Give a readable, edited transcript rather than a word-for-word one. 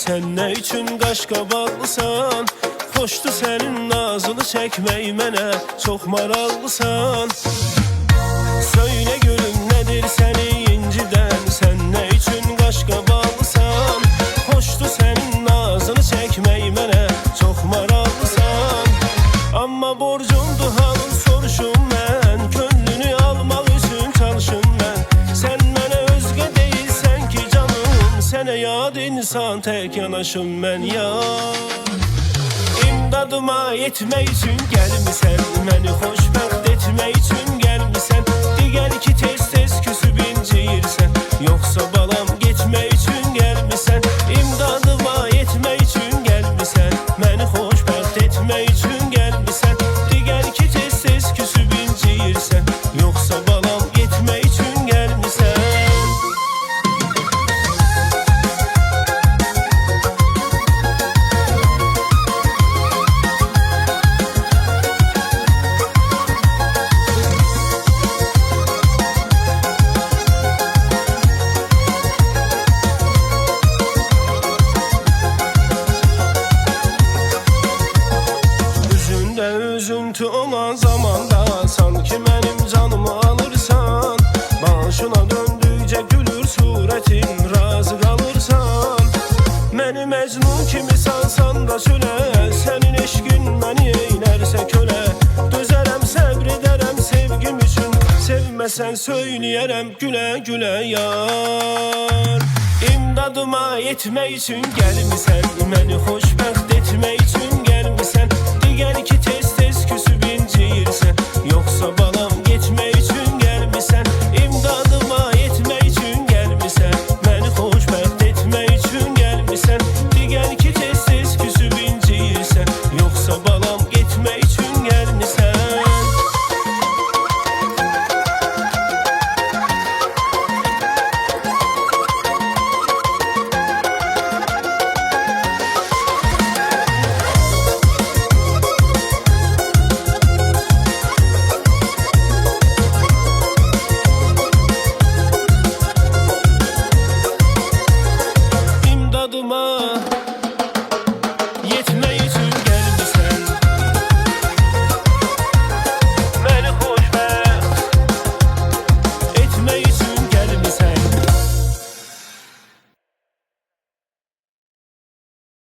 Sen ne üçün qaşqabaqlısan? Xoşdu sənin nazını çəkmək mənə, çox maraqlısan. Söylə gülüm, nədir səni incidən? Sən nə üçün qaşqabaqlısan? Xoşdu sənin nazını çəkmək mənə, çox maraqlısan. Amma borcumdu halın soruşum mən, könlünü almaq üçün çalışım mən. Sən mənə özgə deyilsən ki canım, sənə yad insan tək yanaşım mən yar. İmdadıma yetmək üçün gəlmisən, məni xoşbəxt etmək üçün gəlmisən. Digər ki tez-tez küsüb inciyirsən, yoxsa balam getmək üçün gəlmisən. İmdadıma yetmək üçün gəlmisən, məni xoşbəxt etmək üçün gəlmisən. Digər ki tez-tez küsüb inciyirsən, yoxsa balam getmək üçün gəlmisən. Üzüntü olan zamanda sanki mənim canımı alırsan. Başına döndükcə gülür surətin, razı qalırsan. Məni məcnun kimi salsan da çölə, sənin eşqin məni eynərsə kölə. Dözərəm, səbr edərəm sevgim üçün, sevməsən söyləyərəm gülə gülə yar. İmdadıma yetmək üçün gəlmisən, məni xoşbəxt etmək üçün